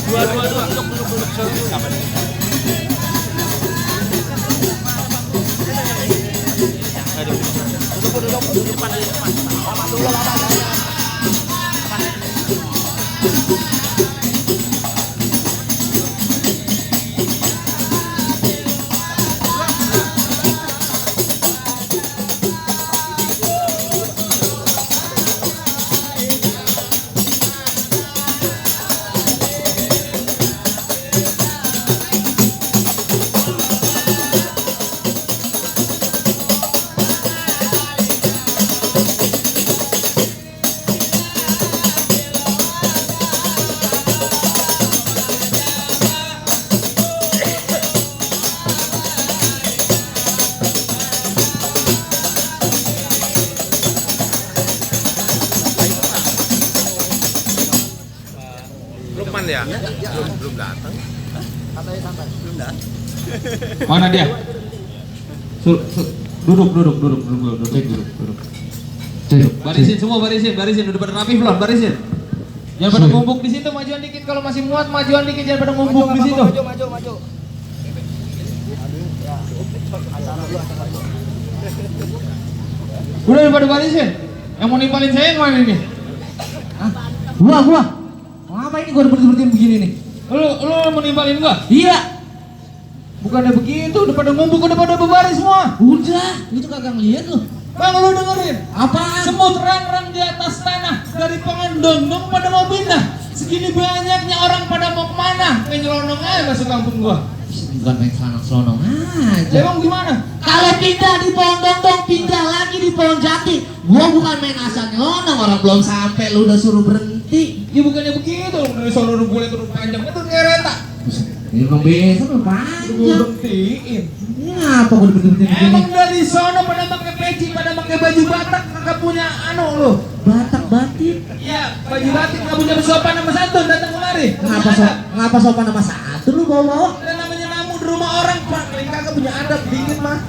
Dua. Duduk. Duduk depan aja depan. Lama dulu lama. Lukman ya? Belum datang. Santai. Belum datang. Mana dia? Duduk. Cek. Barisin semua, barisin. Udah pada rapi belum? Barisin. Jangan pada ngumpuk di situ, majuan dikit. Kalau masih muat, majuan dikit. Jangan pada ngumpuk di situ. Maju. Udah pada barisin. Yang mau nimpalin saya yang mana ini? Hah? Gua. Apa ini gua berhenti begini nih? Lu mau nimpalin gua? Iya. Bukannya begitu, udah pada ngumpuk, udah pada berbaris semua. Udah, itu kagak ngeliat lu. Bang, lu dengerin. Apaan? Semut rang-rang di atas tanah, dari Pangandong pada mau pindah. Segini banyaknya orang pada mau kemana? Nyelonong aja masuk kampung gua. Bukan main selonong aja. Emang gimana? Kalau pindah di pohon dongdong, pindah lagi di pohon jati. Gua bukan main asal nyelonong, orang belum sampai lu udah suruh berhenti. Ya bukannya begitu, dari sono lu boleh turun panjang, itu ngereta. Ini belum biasa, belum Lu panjang. berhentiin. Ini apa gua berhenti begini? Emang dari sono pada pakai peci, pada pakai baju batak, kagak punya lu. Batak batik. Iya, baju batik nggak punya sopan sama santun datang kemari. Ngapa sopan sama satu lu bawa-bawa? Dan namanya namu di rumah orang, Pak. Kagak punya adab dikit mah.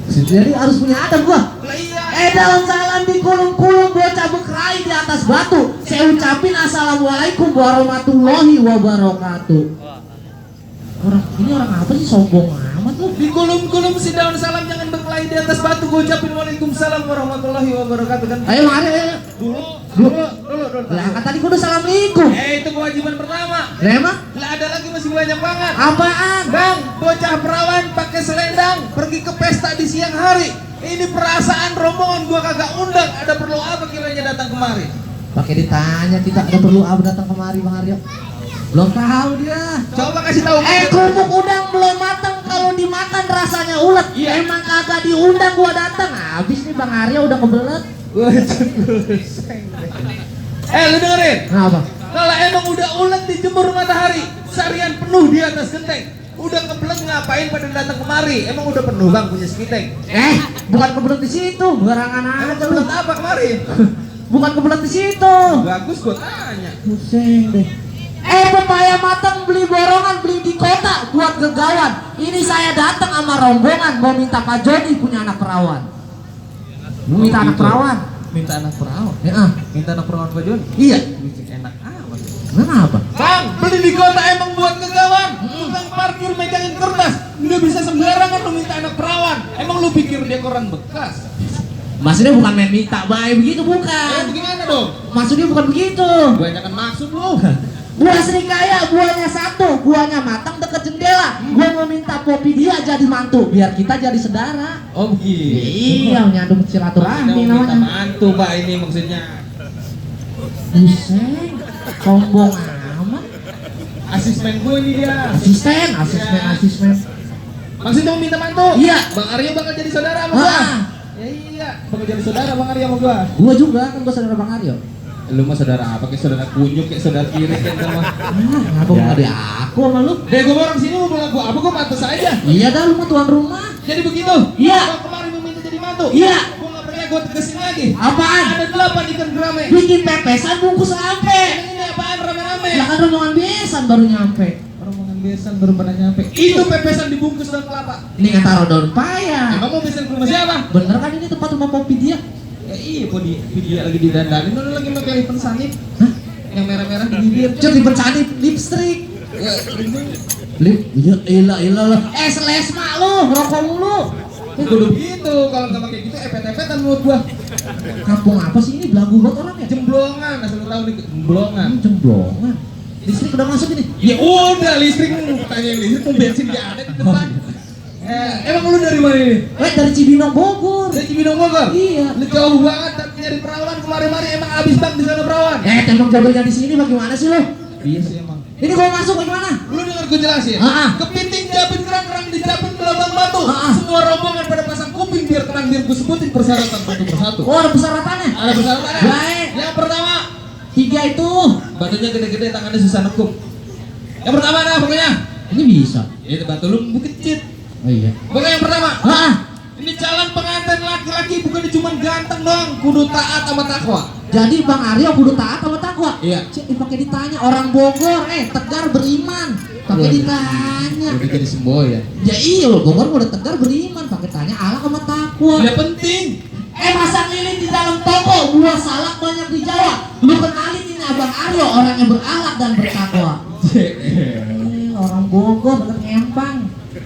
Jadi harus punya adab gua. Lah iya. Dalam salam di kulung-kulung bocah berkelahi di atas batu. Saya ucapin assalamualaikum warahmatullahi wabarakatuh. Orang apa sih sombong amat lu? Di kulum-kulum si daun salam jangan berkelahi di atas batu. Gue ucapin waalaikumsalam warahmatullahi wabarakatuh kan. Ayo mari ayo. Dulu. Lah kan tadi gua udah assalamualaikum. Itu kewajiban pertama. Lah emang? Lah ada lagi masih banyak banget. Apaan? Bang, bocah perawan pakai selendang pergi ke pesta di siang hari. Ini perasaan rombongan gua kagak undang. Ada perlu apa kiranya datang kemari? Pakai ditanya kita ada perlu apa datang kemari Bang Aryo? Belum tahu dia. Coba kasih tahu. Kerupuk udang belum matang kalau dimakan rasanya ulet. Iya. Emang kagak diundang gua datang. Habis nih Bang Aryo udah kebelet. Lu dengerin. Kenapa? Kalau emang udah ulet dijemur matahari, seharian penuh di atas genteng. Udah kebelet ngapain pada datang kemari? Emang udah penuh Bang punya sekiting? Bukan kebelet di situ, barangan Emang aja lu. kebelet apa kemari? Bukan kebelet di situ. Bagus gua tanya. Pusing deh. Pepaya matang beli borongan, beli di kota buat gegawan. Ini saya datang sama rombongan mau minta Pak Jody punya anak perawan. Mau minta anak perawan. Minta anak perawan? Minta anak perawan Pak Jon? Iya. Enak amat. Kenapa? Bang, beli di kota emang buat gegawan. Tukang parkir megangin kertas. Nggak bisa sembarangan lu minta anak perawan. Emang lu pikir dia koran bekas? Maksudnya bukan main minta baik begitu, bukan. Bagaimana dong? Maksudnya bukan begitu. Banyakan maksud lu. Buah serikaya, buahnya satu, buahnya matang deket jendela. Gua mau minta Popi dia jadi mantu, biar kita jadi saudara. Oh begitu. Iya, nyandung silaturahmi namanya. Mantu Pak ini maksudnya. Buset, sombong amat. Asisten gue ini dia. Asisten. Maksudnya mau minta mantu? Iya. Bang Aryo bakal jadi saudara sama gua. Ya iya, bakal jadi saudara Bang Aryo sama gua. Gua juga, kan gua saudara Bang Aryo. Lu mah saudara apa? Kayak saudara kunyuk, kayak saudara kiri kan sama. Ngapa gua ada aku sama lu? Gua orang sini mau bilang gua apa gua mantu saja. Iya dah, lu mah tuan rumah. Jadi begitu? Iya. Bang kemarin mau minta jadi mantu? Iya. Gua nggak percaya, gua tegasin lagi. Apaan? Ada 8 ikan gerame. Bikin pepesan bungkus sampe. Ini apaan rame-rame? Lah kan rombongan besan baru nyampe. Rombongan besan baru pada nyampe. Itu pepesan dibungkus daun kelapa. Ini nggak taruh daun paya. Emang mau besan ke rumah siapa? Bener kan ini tempat rumah Popi dia? Ya iya, kok di video lagi didandanin, lu lagi pakai lip sanit. Hah? Yang merah-merah di bibir. Cuk dipencani lipstick. Lip, iya elah lah. Selesma lu, rokok mulu. Kudu gitu, kalau nggak pakai gitu epet-epetan menurut gua. Kampung apa sih ini? Belagu banget orangnya. Jemblongan, asal lu tahu nih jemblongan. Jemblongan. Listrik udah masuk ini. Ya udah listrik, tanya listrik tuh bensin nggak ada di depan. Emang lu dari mana ini? Dari Cibinong Bogor. Dari Cibinong Bogor? Iya. Lu jauh banget tapi nyari perawan kemari-mari emang abis bang di sana perawan. Emang jodohnya di sini bagaimana sih lo? Iya sih emang. Ini kalau masuk bagaimana? Lu denger gue jelasin? Kepiting Japit kerang-kerang di Japit Gelabang Batu. Semua rombongan pada pasang kuping biar tenang, biar gue sebutin persyaratan satu persatu. Oh, ada persyaratannya? Ada persyaratannya. Baik. Yang pertama, 3 itu. batunya gede-gede, tangannya susah nekuk. Yang pertama nah pokoknya. Ini bisa. Itu batu lu bukit. Oh iya. Pokoknya yang pertama. Ini calon pengantin laki-laki bukan cuma ganteng doang, kudu taat sama takwa. Jadi Bang Aryo kudu taat sama takwa. Iya. Pakai ditanya orang Bogor, Tegar beriman. Pakai ditanya. Udah jadi semboyan. Ya iya loh, Bogor udah Tegar beriman, pakai tanya Allah sama takwa. Ya penting. Masang lilin di dalam toko, buah salak banyak di Jawa. Lu kenalin ini Abang Aryo, orang yang berakhlak dan bertakwa. Orang Bogor dekat Ngempang.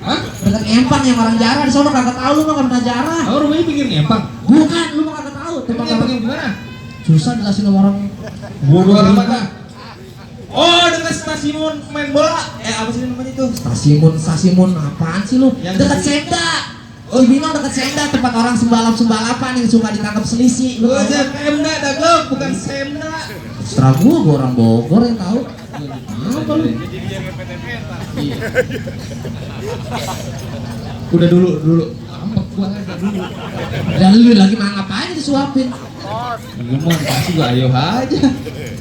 Hah? Dekat Ngempang yang orang jarah di sana kagak tahu, lu mah kan pernah jarah. Oh, rumahnya pinggir Ngempang. Bukan, lu mah kagak tahu. Tempat Ngempang yang gimana? Susah jelasin sama orang Bodoh amat lah. Oh, dekat stasiun main bola. Apa sih namanya itu? Stasiun apaan sih lu? Yang Dekat di- Senda. Oh, Binong dekat Senda, tempat orang sembalap-sembalapan yang suka ditangkap selisih. Lu tahu? Semda daglok, bukan Semda. Setelah gua orang Bogor yang tahu. Apa lu? Udah dulu. Ampek gua aja dulu. Dan lu lagi mau ngapain disuapin? Lu mau dikasih gua ayo aja.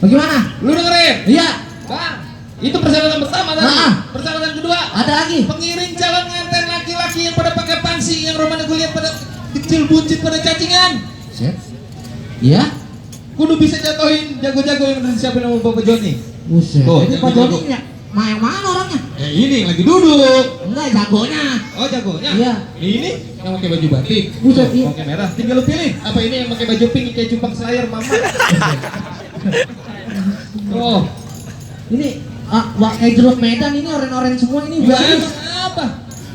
Bagaimana? Lu dengerin? Iya, Bang, itu persyaratan pertama tadi. Persyaratan kedua, ada lagi. pengiring calon nganten laki-laki yang pada pakai pansi, yang romanya gue lihat pada kecil buncit pada cacingan. Set. Iya. Kudu bisa jatuhin jago-jago yang udah disiapin sama Bapak Joni. Buset. Oh, Ini jago, Pak Joni jago. ya? Yang mana orangnya? Ini yang lagi duduk. Enggak, jagonya. Oh, jagonya. Iya. Ini yang pakai baju batik. Buset, iya. Pakai merah. Tinggal lu pilih. Apa ini yang pakai baju pink kayak cupang Slayer mama? Oh, Ini kayak jeruk Medan ini oren-oren semua ini. gua Baik. emang apa?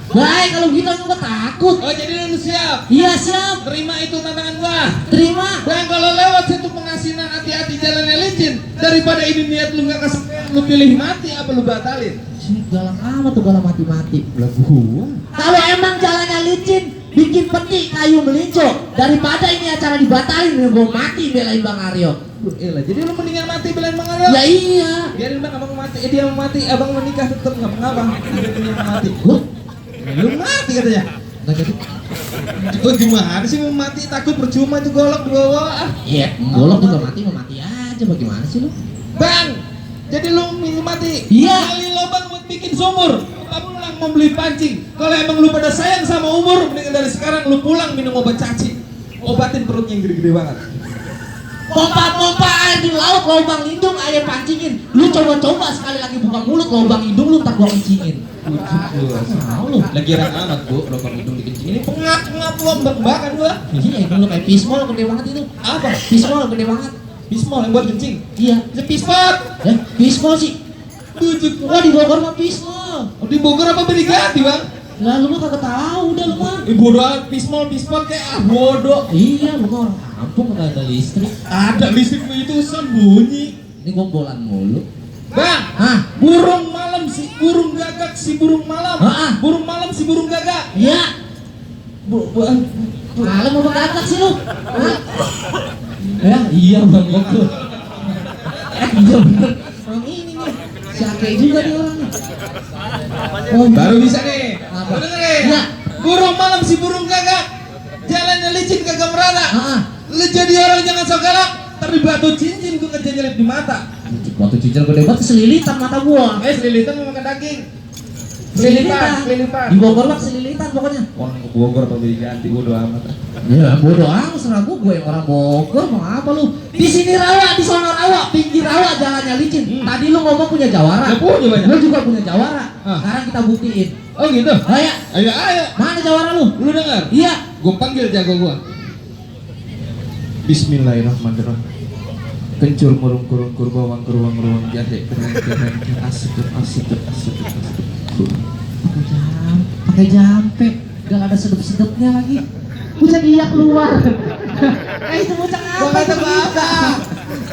Baik, kalau gitu aku nggak takut. Oh, jadi lu siap? Iya siap. Terima itu tantangan gua. Terima. Dan kalau lewat satu pengasinan hati-hati jalannya licin, daripada ini niat lu nggak kesepian, lu pilih mati apa lu batalin? Sini galang amat tuh galang mati-mati. Lah gua. Kalau emang jalannya licin, bikin peti kayu melinco. Daripada ini acara dibatalin, gue mati belain Bang Aryo. Elah, jadi lu mendingan mati belain Bang Aryo? Ya iya. Biarin Bang abang mati, dia mau mati, abang menikah tetep nggak mengapa. Dia mau mati. Gua Lu mati katanya. nggak jadi. Gua gimana sih mau mati, takut percuma itu golok dibawa. Iya, golok juga mati, mau mati aja. Bagaimana sih lu? Bang, jadi lu milih mati? Iya. Gali lubang buat bikin sumur. Kamu pulang mau beli pancing. Kalau emang lu pada sayang sama umur, mending dari sekarang lu pulang minum obat cacing. Obatin perut yang gede-gede banget. Pompa-pompa air di laut, lubang hidung air pancingin. Lu coba-coba sekali lagi buka mulut, lubang hidung lu tak gua kencingin. Tahu lu. Lagi orang amat bu, lubang hidung dikencingin. Pengap-ngap lombak-bakan gua. Iya, itu lu kayak pismol gede banget itu. Apa? Pismol gede banget. Bismol yang buat kencing. Iya. Itu pispot. Pismol sih. Bujuk. Wah, di Bogor mah pismol. Di Bogor apa beli ganti bang? Lah lu mah kagak tahu udah lu mah. Bodoh amat, pispot kayak bodoh. Iya, lu mah orang kampung nggak ada listrik. Ada listrik itu sembunyi. Ini gombolan mulu. Bang, burung malam si burung gagak si burung malam. Burung malam si burung gagak. Iya. Malam apa gagak sih lu? Ya, iya Bang Bogor. Iya bener. Orang ini nih. Si Ake juga nih orangnya. Oh, Baru bisa nih. Apa? Lu dengerin? Iya. Burung malam si burung gagak. Jalannya licin kagak merana. Lu jadi orang jangan sok galak. Tapi batu cincin gua ngejelit di mata. Waktu cicil gede banget selilitan mata gua. Selilitan mau makan daging. Selilitan. Selilitan. Di Bogor mah selilitan pokoknya. Orang ke Bogor apa beli ganti bodo amat. Ya bodoh amat serah gua yang orang Bogor mau apa lu? Di sini rawa, di sono rawa, pinggir rawa jalannya licin. Tadi lu ngomong punya jawara. Ya punya banyak. Lu juga punya jawara. Sekarang kita buktiin. Oh gitu. Ayo, Ayo. mana jawara lu? Lu dengar? Iya. Gua panggil jago gua. Bismillahirrahmanirrahim. kencur murung kurung kurbawang ruang jade keren asik. Pakai jampe, gak ada sedep-sedepnya lagi. Bocah dia keluar. Itu bocah Gua apa? kata apa?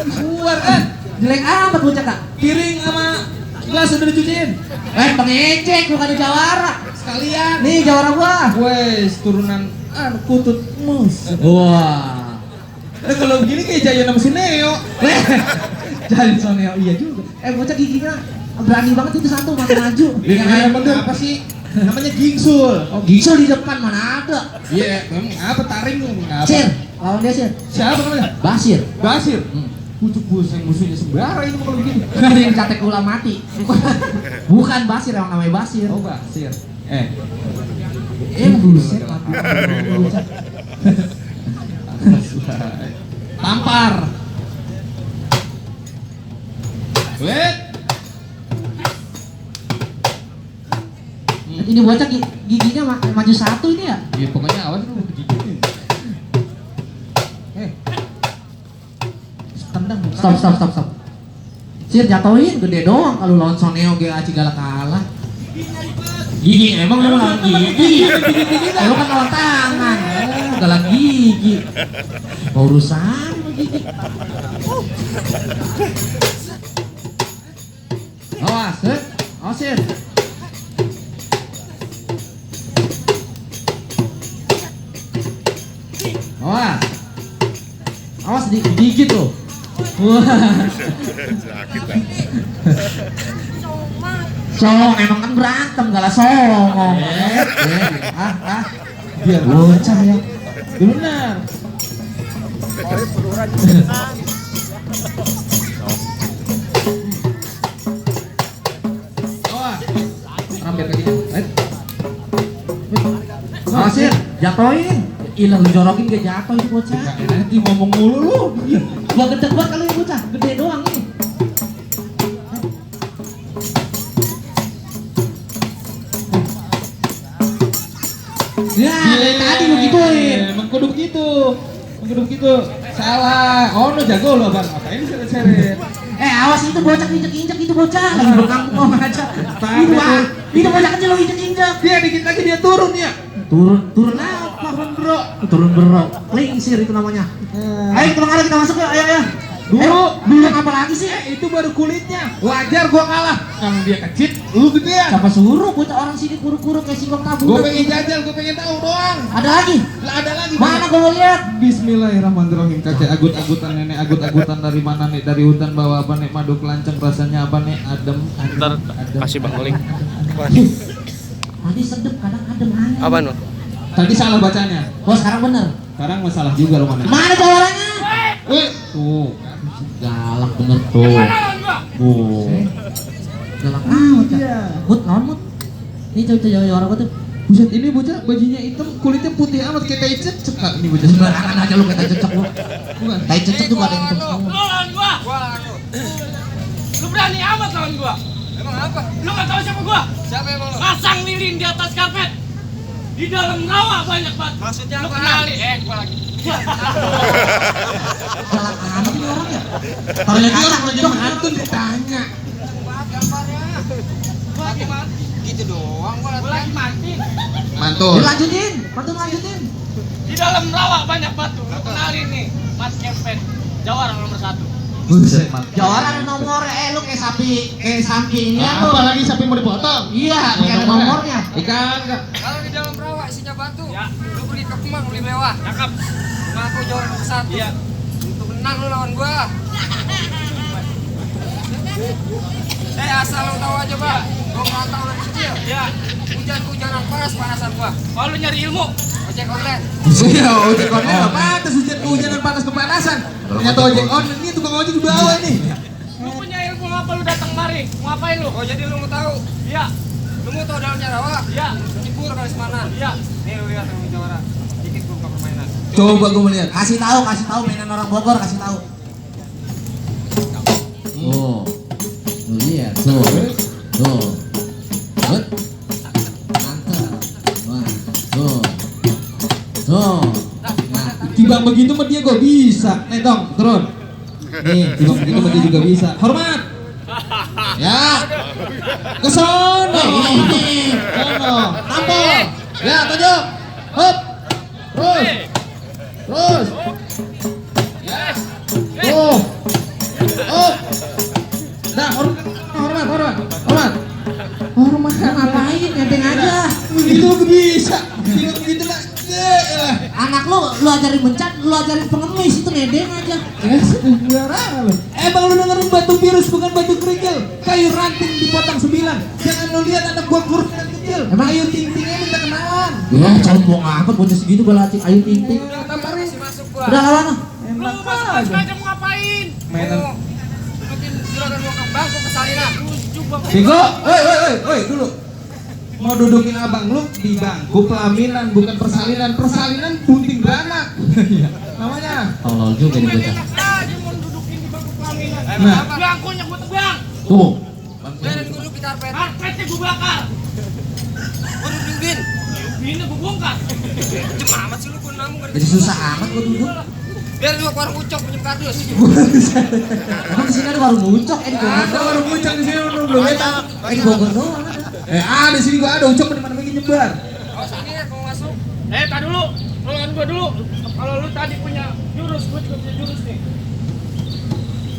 Keluar kan? Jelek amat bocah kak. Piring sama gelas udah dicuciin. Pengecek bukan di jawara. Sekalian. Nih jawara gua. Wes turunan kutut mus. Wah. Kalau begini kayak Jaya sama si Neo. Jadi Soneo iya juga. Bocah giginya berani banget itu satu maju. Yang kayak bener apa sih? Namanya gingsul. Oh gingsul di depan mana ada? Iya, memang apa taring apa? Sir, lawan dia Sir. Siapa namanya? Basir. Basir. Pucuk buseng musuhnya sembara ini kalau begini. Yang catek ulah mati. Bukan Basir, yang namanya Basir. Oh, Basir. Buset mati. Tampar. Wait. Ini bocah giginya maju satu ini ya? Ya pokoknya awas lu kegigitin. Tendang. Stop. Sir jatuhin gede doang kalau lawan Soneo ge aci galak kalah. Gigi emang lu lawan gigi. Lu kan lawan tangan. Galak gigi. Mau urusan gigi. Awas, awas Sir. Awas digigit tuh. Wah. Songong emang kan berantem gak lah songong. Biar Bocah ya. benar. Hampir kayak gitu. Sir, jatohin. Ilah lu jorokin gak jatuh itu bocah. Nanti ngomong mulu lu. Gua gede banget kalau ini bocah, gede doang nih. Ya, dari tadi lu gituin. Emang kudu begitu. Salah. Oh, lu jago lo, Bang. Ngapain diseret-seret? Awas itu bocah injek-injek itu bocah. Lagi berkampung aja. Itu bocah kecil lo injek-injek. Dia dikit lagi dia turun ya. Turun apa? Turun bro. Klingsir itu namanya. Ayo kita masuk yuk, ayo. Dulu apa lagi sih? Itu baru kulitnya. Wajar gua kalah. Kalau dia kecil, lu gedean. Siapa suruh bocah orang sini kuru-kuru kayak singkong tabur. Gua pengen jajal, gua pengen tahu doang. Ada lagi? Ada lagi. Mana gua mau lihat? Bismillahirrahmanirrahim. Kakek agut-agutan, nenek agut-agutan dari mana nek? Dari hutan bawa apa nek? Madu kelanceng rasanya apa nek? Adem. Ntar kasih Bang Oling. Tadi sedep, kadang adem aneh. Apa nu? Tadi salah bacanya. Oh sekarang bener. Sekarang masalah juga lo mana? Mana jawarannya? Tuh. Galak bener tuh. Galak amat ya. Mut, naon mut? Ini jawara gua tuh. Buset, ini bocah bajunya hitam, kulitnya putih amat kayak tai cecek Kak. Ini bocah Sembarangan aja lu kayak tai cecek lu. Bukan. Tai cecek tuh gak ada yang hitam semua. Lu lawan gua. Lu berani amat lawan gua. Emang apa? Lu gak tahu siapa gua? Siapa emang lu? Pasang lilin di atas karpet. Di dalam rawa banyak banget. Maksudnya apa? Lu kenali? Gua lagi. Galak amat ini orang ya. Kalau lagi orang lagi mantun ditanya. Gitu doang gua lagi mancing. Mantul. Lanjutin. Lanjutin. Di dalam rawa banyak batu. Lu kenalin nih, Mas Kempet. Jawara nomor 1. Buset, Jawara ada nomor, lu kayak sapi ini ya lu. Apalagi sampai mau dipotong? Iya, kayak ada nomornya. Ikan enggak. Kalau di dalam rawa isinya batu, Ya. lu beli ke Kemang, beli mewah. Cakep. Ngaku juara nomor 1. Iya. Untuk menang lu lawan gua. Asal lu tahu aja, Pak. Gua merantau dari kecil. Iya. Hujan-hujanan panas-panasan gua. Oh, lu nyari ilmu. Ojek online. Iya, ojek online apa? Pantas hujan panas kepanasan. Ternyata ojek online ini tukang ojek di bawah ini. Lu punya ilmu apa lu datang mari? Mau ngapain lu? Oh, jadi lu mau tahu? Iya. Lu mau tahu dalamnya rawa? Iya. Cibur kali semana. Iya. Nih lu lihat yang jawara. Dikit gua buka permainan. Coba gue melihat. Kasih tahu mainan orang Bogor, kasih tahu. Oh. Lu lihat tuh. Mantap. Wah, tuh. Timbang begitu mah dia gue bisa. Nih dong, turun. Nih, cuma begitu mah dia juga bisa. Hormat. Ya. Ke sono. Sono. Tampol. Ya, tunjuk. Hop. Terus. Terus. Ya. Tuh. Hop. Nah, hormat. Ngapain? Nenteng aja. Begitu bisa. Tidak begitu lah. Anak lu ajarin mencat, lu ajarin pengemis, itu nedeng aja. Sembarangan lu. Emang lu dengerin batu virus bukan batu kerikil. Kayu ranting dipotong 9. Jangan lu lihat anak gua kurus dan kecil. Emang Ayu Ting Tingnya minta kenalan. Ya, sombong apa bocah segitu balatin Ayu Ting Ting. Masih masuk gua. Udah lawan ah. Lu masuk kelas aja mau ngapain? Mainan. Bikin juragan gua ke bangku kesalinan. Bego, woi dulu. Mau dudukin abang lu di bangku pelaminan bukan persalinan. Persalinan bunting beranak. Iya, namanya. Tolol juga nih bocah. Enak aja mau dudukin di bangku pelaminan. Nah. Bangkunya gua tegang. Tuh. Biarin gua duduk di karpet. Karpetnya gua bakar. Gua duduk bin. Ini gua bongkar. Jem amat sih lu pun namu kan. Jadi susah amat gua duduk. Biar gua ke warung ucok pinjem kardus. Emang di sini ada warung muncok, di Bogor. Ada warung muncak di sini lu belum lihat. Di Bogor doang. Di sini gua ada ucok di mana lagi nyebar. Oh sini ya kalau masuk. Tak dulu. Tolongan gua dulu. Kalau lu tadi punya jurus, gua juga punya jurus nih.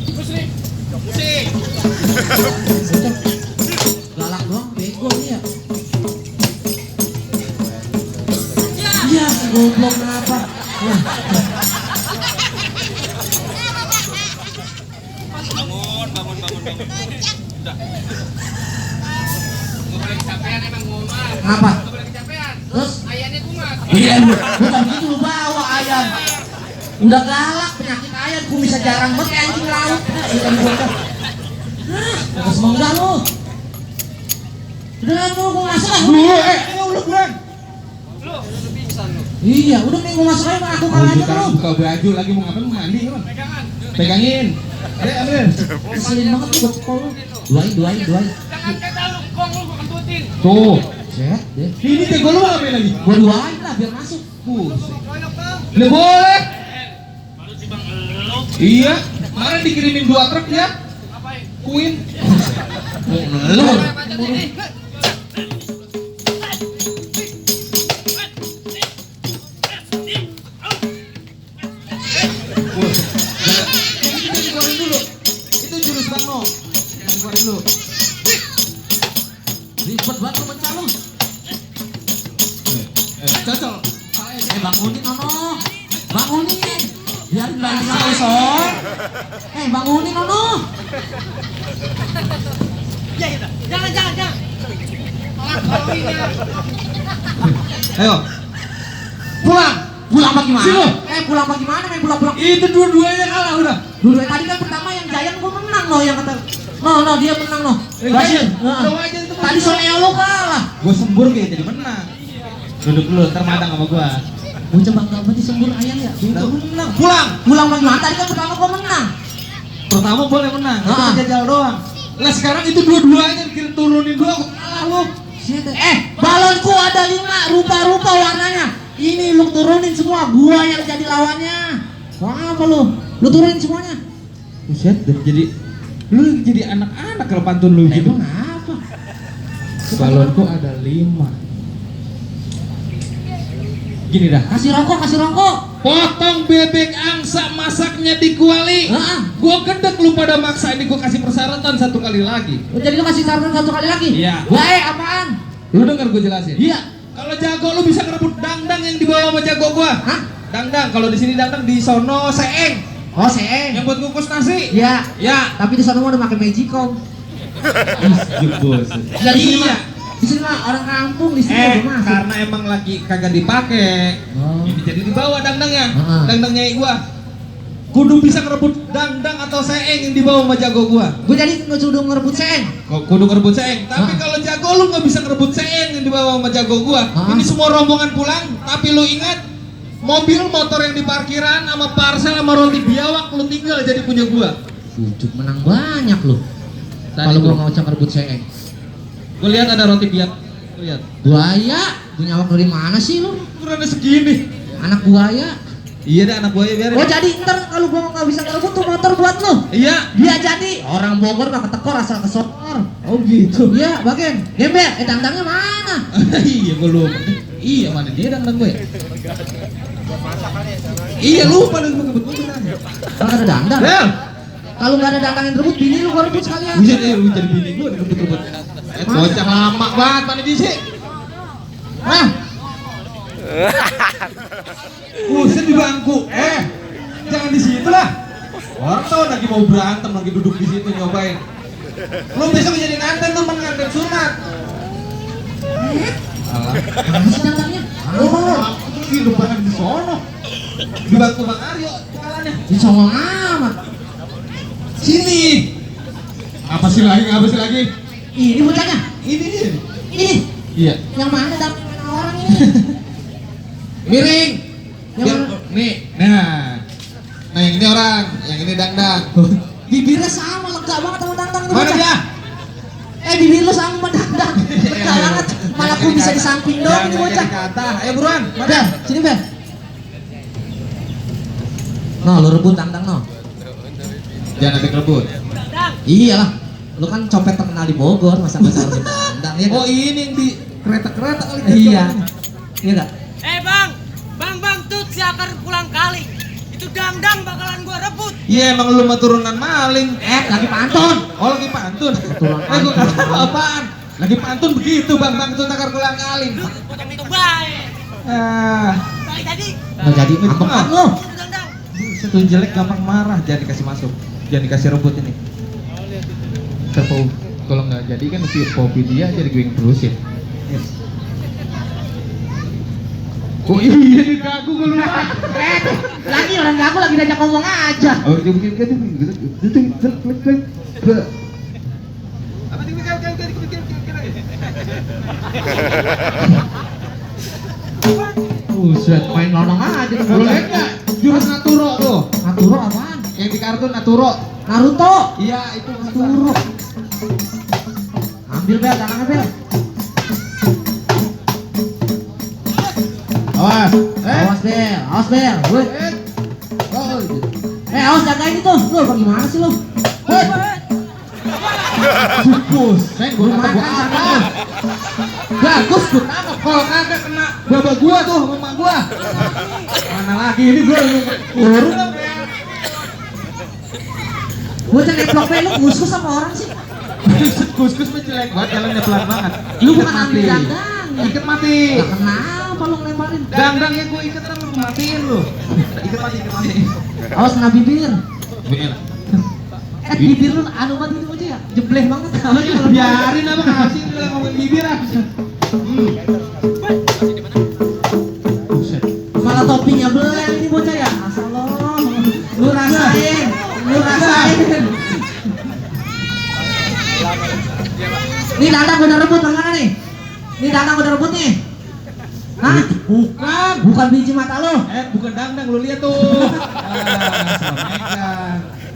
Jurus nih. Pusing. Galak doang, bego nih ya. Iya, si goblok kenapa? Wah. Bangun. Udah. Gua boleh kecapean emang ngomong. Kenapa? Gua boleh kecapean. Terus? Ayamnya kumat. Iya, bukan gitu lu bawa ayam. Udah galak penyakit ayam, gua bisa jarang banget kayak anjing laut. Ikan bocah. Hah, semoga lu. Udah lu gua masuk ah. Lu bulan. Lu udah pingsan lu. Iya, udah nih gua masuk aja aku kalah aja lu. Buka baju lagi mau ngapain? Mau mandi kan? Pegangan. Pegangin. Ambil. Keselin banget tuh buat sekolah. Duain. Jangan kata lu kong lu gua kentutin. Tuh. Set deh. Ini tego lu ngapain lagi? Gua duain lah biar masuk. Lu boleh. Baru si Bang lu. Iya. Kemarin dikirimin 2 truk ya. Ngapain? Queen. Lu. Keluarin dulu. Itu jurus Bang No. Keluarin dulu. Ribet banget lu pecah lu. Cocok. Bangunin Nono. Bangunin. Biarin balik lagi son. Bangunin Nono. Ya, jangan. Tolak ini. Ayo. Pulang. Pulang apa gimana? Sini lu. Pulang apa gimana? Pulang. Itu dua-duanya kalah udah. Dulu tadi kan pertama yang Giant gua menang loh yang kata. No, dia menang no. Berhasil. Coba aja itu. Tadi Sonea lo kalah. Gua sembur kayak jadi menang. Duduk dulu, ntar madang sama gua. Bocah bangga banget disembur ayam ya. Udah menang. Pulang. Pulang apa gimana? Tadi kan pertama gua menang. Pertama boleh menang. Itu Ah. jajal doang. Lah sekarang itu dua-duanya kita turunin dua aku kalah lu. Balonku ada 5 rupa-rupa warnanya. Ini lu turunin semua, gua yang jadi lawannya. Wah, apa lu? Lu turunin semuanya. Buset, jadi lu jadi anak-anak kalau pantun lu gitu. Emang apa? Balonku ada 5. Gini dah. Kasih rokok. Potong bebek angsa masaknya di kuali. Gua gedek lu pada maksa ini gua kasih persyaratan 1 kali lagi. Jadi lu kasih saran 1 kali lagi? Iya. Baik, apaan? Lu denger gua jelasin. Iya. Kalau jago lu bisa ngerebut dangdang yang dibawa sama jago gua. Hah? Dangdang, kalau di sini dangdang di sono seeng. Oh, seeng. Yang buat ngukus nasi. Iya. Ya. Tapi di sana mau udah pakai magicom. Jebus. Jadi Iya. Di sini mah orang kampung, di sini udah masuk. Karena emang lagi kagak dipakai. Oh. Ini jadi dibawa dangdangnya. Heeh. Dangdangnya gua. Kudu bisa ngerebut dangdang atau seeng yang dibawa sama jago gua. Gue jadi sudah ngerebut seeng. Kudu ngerebut seeng. Tapi Hah? kalau jago lu nggak bisa ngerebut seeng yang dibawa sama jago gua. Hah? Ini semua rombongan pulang. Tapi lu ingat, mobil motor yang di parkiran sama parcel sama roti biawak lu tinggal jadi punya gua. Ujuk menang banyak loh. Tadi Kalau gua- gua nggak usah ngerebut seeng. Gua lihat ada roti biawak. Lihat. Buaya, punya awak dari mana sih lu? Ukurannya segini. Anak buaya. Iya deh anak buaya biarin. Oh jadi ntar kalau gua nggak bisa ngerebut tuh motor buat lu. Iya. Dia jadi orang Bogor mah ketekor asal kesokor. Oh gitu. Iya, bagian. Gembel, dangdangnya mana? Iya gue lupa. Iya mana dia dangdang gue. Iya lupa lu kebetulan. Kalau ada dangdang. Bel. Kalau nggak ada dangdang yang rebut, bini lu gua rebut sekalian. Bisa deh lu jadi bini gue rebut-rebut. Bocah lama banget mana di sih? Hah? Buset di bangku. Jangan di situ lah. Orang tau lagi mau berantem, lagi duduk di situ nyobain. Lu besok jadi nganten tuh menganten sunat. Alah. Mana sih dangdangnya? Hidup banget di sono. Di bangku Bang Aryo jalannya. Disongong amat. Sini. Apa sih lagi? Ini bocahnya. Ini dia. Ini. Iya. Yang mana dangdang mana orang ini? Miring. Yang Biar, mana? nih. Nah yang ini orang, yang ini dangdang. Bibirnya sama, lega banget sama dangdang itu Mana bocah. dia? Bibir lu sama dangdang. Lega banget. Malah aku bisa di samping dong ini bocah. Kata, ayo buruan. Bel, sini Bel. No, lu rebut dangdang no. Jangan ada rebut. Iyalah. Lu kan copet terkenal di Bogor, masa nggak tahu dangdang ya? Oh ini yang di kereta kali. Iya. Iya enggak? Bang Tut si akar pulang kali. Itu dangdang bakalan gua rebut. Iya emang lu mah turunan maling. Lagi pantun. Oh lagi pantun. Turunan Gua pantun. kata apaan? Lagi pantun begitu bang itu takar kulang kaling. Pocong itu baik. Baik tadi. Nggak jadi ambekan lu. Itu dangdang. Itu jelek gampang marah, jangan dikasih masuk, jangan dikasih rebut ini. Kalau nggak jadi kan si Popi dia jadi gue yang terusin. Oh iya nih gagu gue lupa. Lagi orang gagu lagi diajak ngomong aja. Oh dia bikin gitu. Apa Buset, main lonong aja tuh. Lu lihat nggak? Jurus Naturo tuh. Naturo apaan? Yang di kartun Naturo. Naruto. Iya itu Naturo. Ambil Bel, tangannya Bel. Awas. Awas Bel. Woi. Awas jagain itu. Lu bagaimana sih lu? Woi. Bungkus. Gue Makan kata gua sama apa? Bagus gue tangkap. Kalau kagak kena baba gua tuh, mama gua. Mana lagi ini gua urut. Bocah neplok lu kuskus sama orang sih. Kus-kus mah jelek banget, jalannya pelan banget. Lu Ikat bukan mati. ambil dangdang. Ikat mati. Lah kenapa lu ngelemparin? Dangdang ya gua ikat kan lu matiin lu. Ikat mati. Awas kena bibir. Bener. Bibir lu anu banget itu aja ya. Jebleh banget. Biarin apa kasih lu ngomongin bibir ah. Malah toppingnya belel ini bocah ya. Asal lo. Lu rasain. Nih dangdang udah rebut mana nih? Nih dangdang udah rebut nih. Hah? Bukan biji mata lo. Bukan dangdang lu lihat tuh.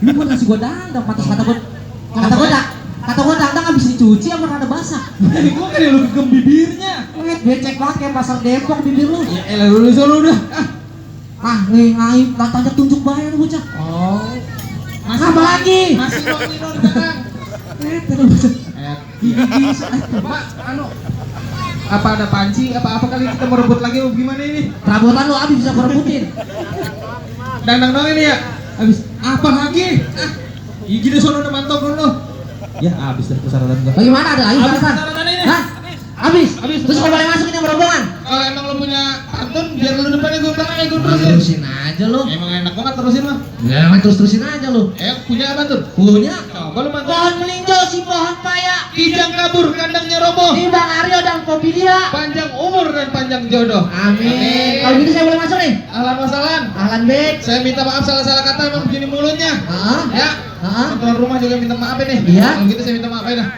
Lu bukan ngasih gua dangdang, pantas kata gua dangdang habis dicuci apa rada basah. Gua kan lu gegem bibirnya. Becek banget kayak pasar Depok bibir lu. Ya elah lu solo udah. Nih ngaib, latanya tunjuk bahaya lu bocah. Oh. Apa lagi? Masih dong sekarang. Pak, anu apa ada panci apa kali kita mau rebut lagi gimana ini? Perabotan lu habis bisa gua rebutin. Dangdang dong ini ya. Habis apa lagi? Gini sono udah mantap lu. Ya habis dah persyaratan gua. Bagaimana ada lagi Habis persyaratan? persyaratan ini. Hah? Habis. Habis. Terus kau boleh masuk ini yang berombongan? Kalau emang lu punya pantun biar lu depannya gua belakangnya gua terusin. Terusin aja lu. Emang enak banget terusin mah. Ya, terusin aja lu. Punya apa tuh? Punya Coba lu pantun. pohon melinjo si pohon paya. Kijang kabur kandangnya roboh. Ini Bang Aryo dan Popidia. Panjang umur dan panjang jodoh. Amin. Kalau gitu saya boleh masuk nih. Ahlan wasalan. Ahlan Bek. Saya minta maaf salah-salah kata emang begini mulutnya. Heeh. Ya. Heeh. Tuan rumah juga minta maaf ini. Iya. Kalau gitu saya minta maaf aja dah.